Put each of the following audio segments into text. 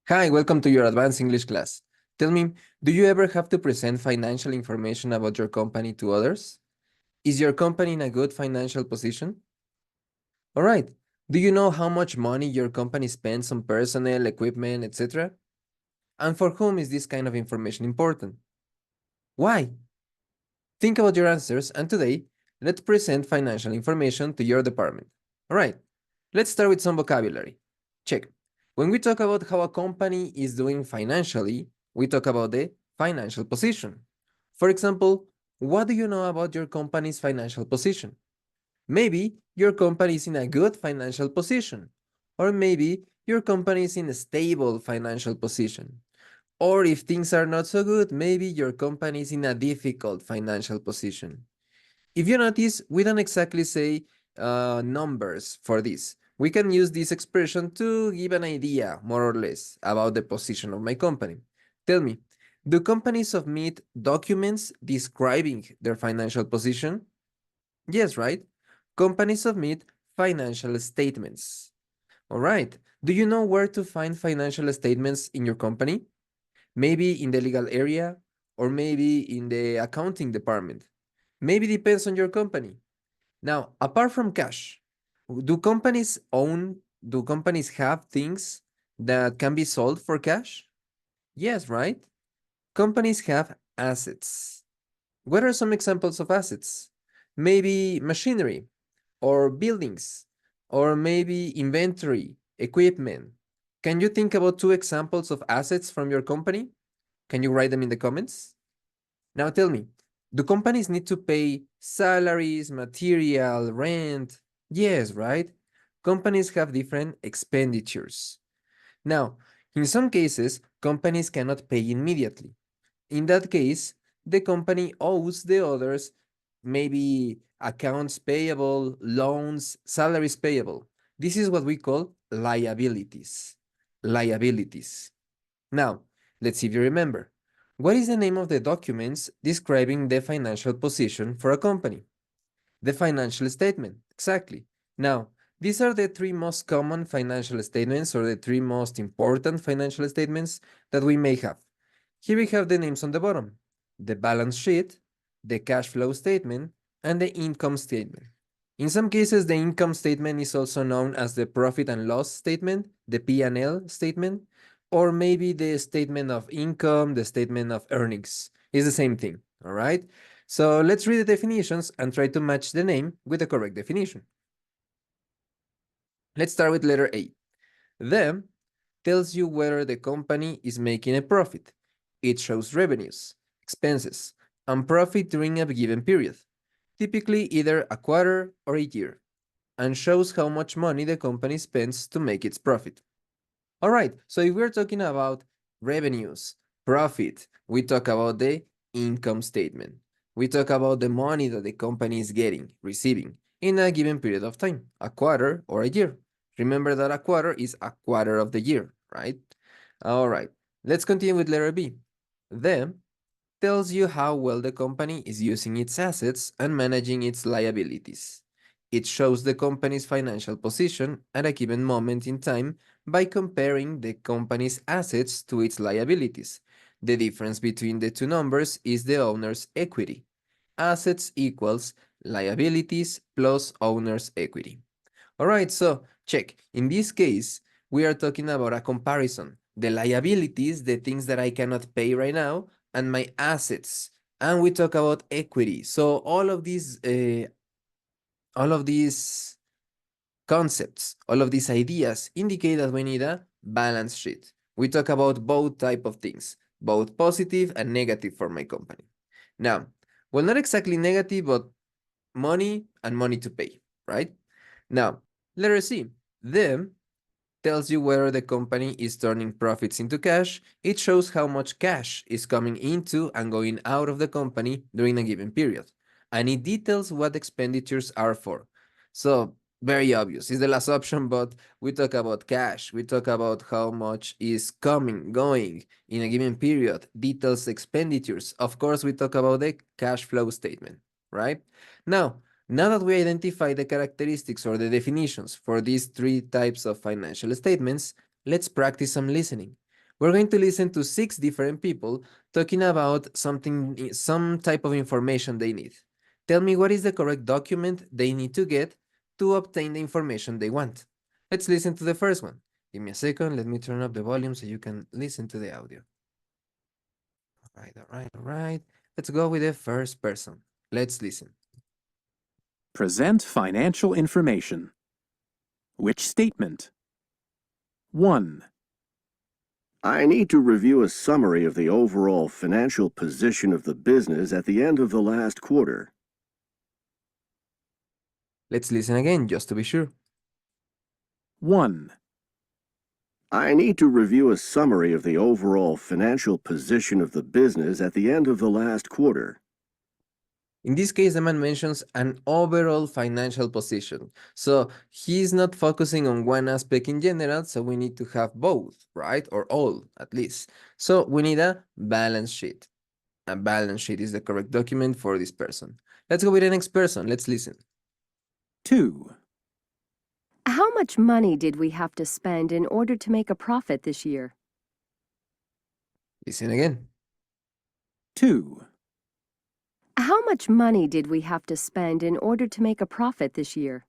Hi, welcome to your advanced English class. Tell me, do you ever have to present financial information about your company to others? Is your company in a good financial position? All right. Do you know how much money your company spends on personnel, equipment, etc.? And for whom is this kind of information important? Why? Think about your answers, and today, let's present financial information to your department. All right. Let's start with some vocabulary. Check. When we talk about how a company is doing financially, we talk about the financial position. For example, what do you know about your company's financial position? Maybe your company is in a good financial position, or maybe your company is in a stable financial position. Or if things are not so good, maybe your company is in a difficult financial position. If you notice, we don't exactly say numbers for this. We can use this expression to give an idea, more or less, about the position of my company. Tell me, do companies submit documents describing their financial position? Yes, right? Companies submit financial statements. All right. Do you know where to find financial statements in your company? Maybe in the legal area, or maybe in the accounting department. Maybe depends on your company. Now, apart from cash, do companies have things that can be sold for cash? Yes, right? Companies have assets. What are some examples of assets? Maybe machinery, or buildings, or maybe inventory, equipment. Can you think about two examples of assets from your company? Can you write them in the comments? Now tell me, do companies need to pay salaries, material, rent? Yes, right? Companies have different expenditures. Now, in some cases, companies cannot pay immediately. In that case, the company owes the others maybe accounts payable, loans, salaries payable. This is what we call liabilities. Liabilities. Now, let's see if you remember. What is the name of the documents describing the financial position for a company? The financial statement, exactly. Now, these are the three most common financial statements or the three most important financial statements that we may have. Here we have the names on the bottom: the balance sheet, the cash flow statement, and the income statement. In some cases, the income statement is also known as the profit and loss statement, the P&L statement, or maybe the statement of income, the statement of earnings. It's the same thing, all right? So let's read the definitions and try to match the name with the correct definition. Let's start with letter A. The tells you whether the company is making a profit. It shows revenues, expenses, and profit during a given period, typically either a quarter or a year, and shows how much money the company spends to make its profit. All right, so if we're talking about revenues, profit, we talk about the income statement. We talk about the money that the company is receiving in a given period of time, a quarter or a year. Remember that a quarter is a quarter of the year, right? All right, let's continue with letter B. The tells you how well the company is using its assets and managing its liabilities. It shows the company's financial position at a given moment in time by comparing the company's assets to its liabilities. The difference between the two numbers is the owner's equity. Assets equals liabilities plus owner's equity. All right, so check. In this case, we are talking about a comparison. The liabilities, the things that I cannot pay right now, and my assets. And we talk about equity. So all of these concepts, all of these ideas indicate that we need a balance sheet. We talk about both type of things, both positive and negative for my company. Now, well, not exactly negative, but money and money to pay, right? Now, letter C, the tells you whether the company is turning profits into cash. It shows how much cash is coming into and going out of the company during a given period. And it details what expenditures are for. So, very obvious. It's the last option, but we talk about cash. We talk about how much is going in a given period, details expenditures. Of course, we talk about the cash flow statement, right? Now that we identify the characteristics or the definitions for these three types of financial statements, let's practice some listening. We're going to listen to 6 different people talking about something, some type of information they need. Tell me what is the correct document they need to get to obtain the information they want. Let's listen to the first one. Give me a second. Let me turn up the volume so you can listen to the audio. All right. Let's go with the first person. Let's listen. Present financial information. Which statement? 1, I need to review a summary of the overall financial position of the business at the end of the last quarter. Let's listen again just to be sure. 1, I need to review a summary of the overall financial position of the business at the end of the last quarter. In this case, the man mentions an overall financial position. So he's not focusing on one aspect in general, so we need to have both, right? Or all, at least. So we need a balance sheet. A balance sheet is the correct document for this person. Let's go with the next person. Let's listen. 2, How much money did we have to spend in order to make a profit this year? Listen again. 2, How much money did we have to spend in order to make a profit this year?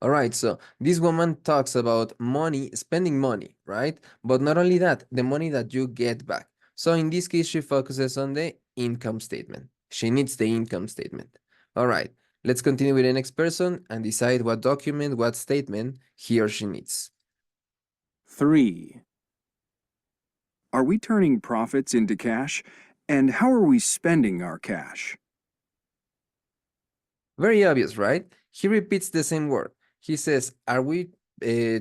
All right, so this woman talks about money, spending money, right? But not only that, the money that you get back. So in this case, she focuses on the income statement. She needs the income statement. All right, let's continue with the next person and decide what document, what statement he or she needs. 3. Are we turning profits into cash? And how are we spending our cash? Very obvious, right? He repeats the same word. He says, are we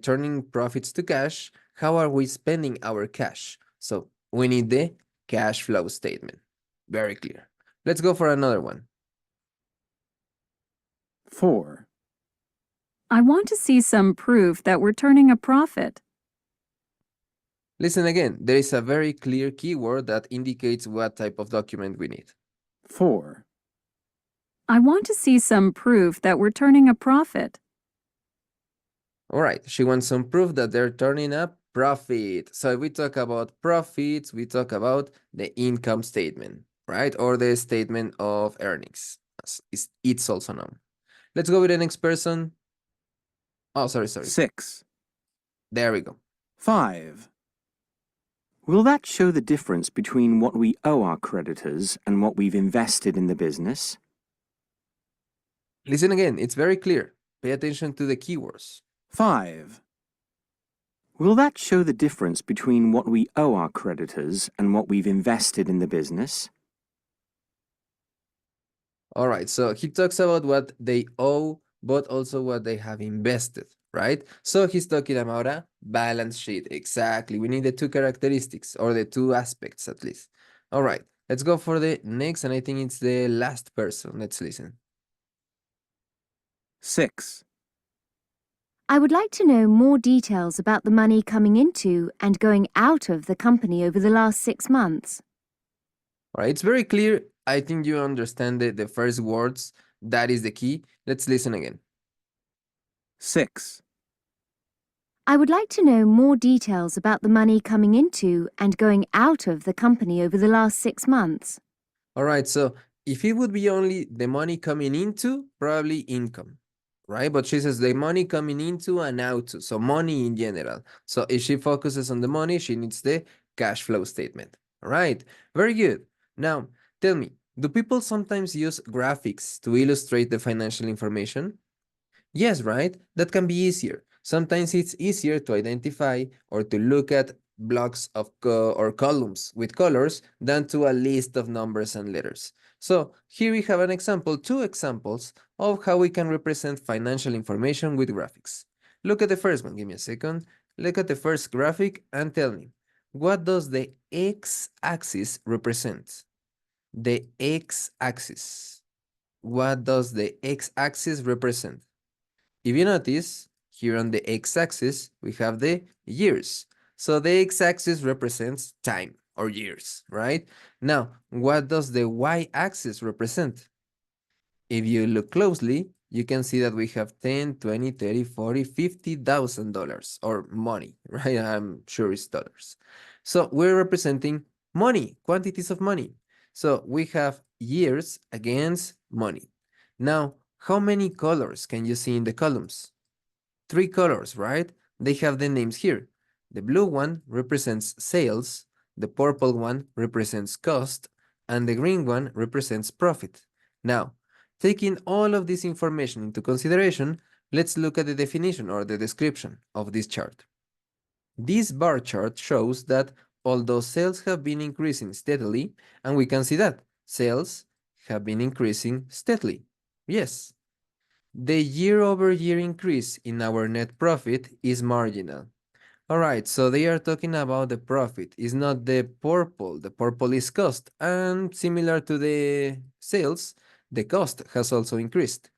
turning profits to cash? How are we spending our cash? So we need the cash flow statement. Very clear. Let's go for another one. 4, I want to see some proof that we're turning a profit. Listen again, there is a very clear keyword that indicates what type of document we need. 4, I want to see some proof that we're turning a profit. All right, she wants some proof that they're turning a profit. So if we talk about profits, we talk about the income statement, right? Or the statement of earnings, as it's also known. Let's go with the next person. Oh, sorry. 6, There we go. 5. Will that show the difference between what we owe our creditors and what we've invested in the business? Listen again, it's very clear. Pay attention to the keywords. 5. Will that show the difference between what we owe our creditors and what we've invested in the business? All right, so he talks about what they owe, but also what they have invested, right? So he's talking about a balance sheet. Exactly. We need the 2 characteristics, or the 2 aspects at least. All right, let's go for the next, and I think it's the last person. Let's listen. 6, I would like to know more details about the money coming into and going out of the company over the last 6 months. All right, it's very clear. I think you understand the first words. That is the key. Let's listen again. 6, I would like to know more details about the money coming into and going out of the company over the last 6 months. All right, so if it would be only the money coming into, probably income, right? But she says the money coming into and out, so money in general. So if she focuses on the money, she needs the cash flow statement. All right, very good. Now, tell me, do people sometimes use graphics to illustrate the financial information? Yes, right? That can be easier. Sometimes it's easier to identify or to look at blocks of or columns with colors than to a list of numbers and letters. So here we have an example, 2 examples of how we can represent financial information with graphics. Look at the first one. Give me a second. Look at the first graphic and tell me, what does the x-axis represent? The x-axis. What does the x-axis represent? If you notice, here on the x-axis, we have the years. So the x-axis represents time or years, right? Now, what does the y-axis represent? If you look closely, you can see that we have 10, 20, 30, 40, $50,000 or money, right? I'm sure it's dollars. So we're representing money, quantities of money. So we have years against money. Now, how many colors can you see in the columns? 3 colors, right? They have the names here. The blue one represents sales, the purple one represents cost, and the green one represents profit. Now, taking all of this information into consideration, let's look at the definition or the description of this chart. This bar chart shows that although sales have been increasing steadily, and we can see that sales have been increasing steadily. Yes. The year-over-year increase in our net profit is marginal. All right, so they are talking about the profit. It's not the purple. The purple is cost. And similar to the sales, the cost has also increased.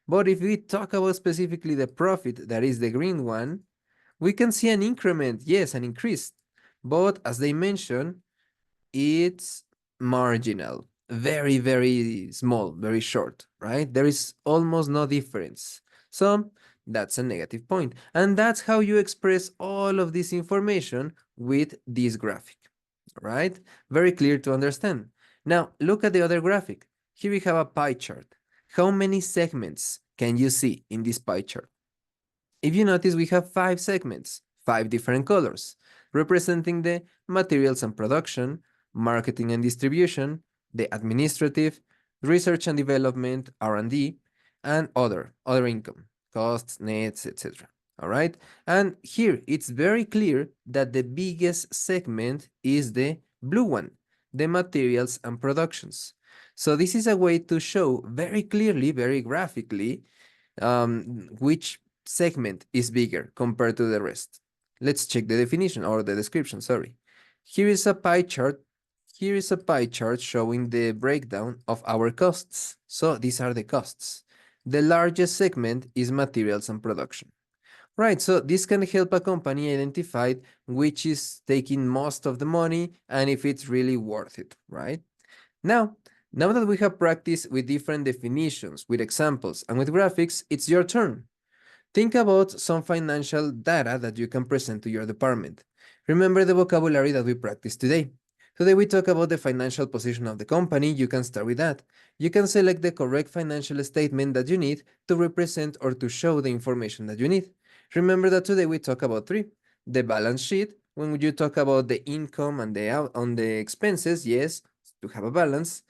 But if we talk about specifically the profit, that is the green one, we can see an increment, yes, an increase. But as they mentioned, it's marginal, very, very small, very short, right? There is almost no difference. So that's a negative point. And that's how you express all of this information with this graphic, right? Very clear to understand. Now, look at the other graphic. Here we have a pie chart. How many segments can you see in this pie chart? If you notice, we have 5 segments, 5 different colors, representing the materials and production, marketing and distribution, the administrative, research and development, R&D, and other income, costs, nets, etc. All right? And here, it's very clear that the biggest segment is the blue one, the materials and productions. So this is a way to show very clearly, very graphically, which segment is bigger compared to the rest. Let's check the definition or the description, sorry. Here is a pie chart. Here is a pie chart showing the breakdown of our costs. So these are the costs. The largest segment is materials and production. Right, so this can help a company identify which is taking most of the money and if it's really worth it, right? Now that we have practiced with different definitions, with examples, and with graphics, it's your turn. Think about some financial data that you can present to your department. Remember the vocabulary that we practiced today. Today we talk about the financial position of the company. You can start with that. You can select the correct financial statement that you need to represent or to show the information that you need. Remember that today we talk about 3. The balance sheet, when you talk about the income and the expenses, yes, to have a balance.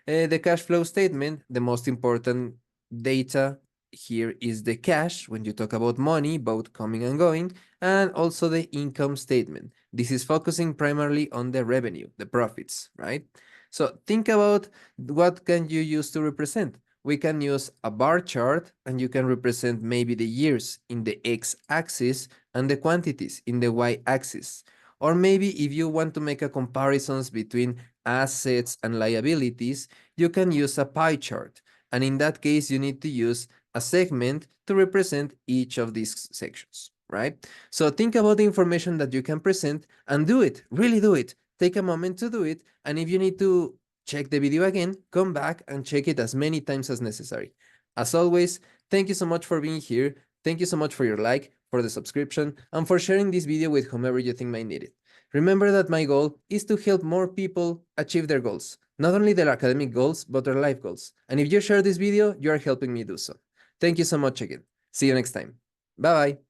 The cash flow statement, the most important data here is the cash when you talk about money, both coming and going, and also the income statement. This is focusing primarily on the revenue, the profits, right? So think about what can you use to represent. We can use a bar chart and you can represent maybe the years in the x-axis and the quantities in the y-axis. Or maybe if you want to make a comparisons between assets and liabilities, you can use a pie chart. And in that case, you need to use a segment to represent each of these sections, right? So think about the information that you can present and do it, really do it. Take a moment to do it. And if you need to check the video again, come back and check it as many times as necessary. As always, thank you so much for being here. Thank you so much for your like, for the subscription, and for sharing this video with whomever you think might need it. Remember that my goal is to help more people achieve their goals, not only their academic goals, but their life goals. And if you share this video, you are helping me do so. Thank you so much again. See you next time. Bye-bye.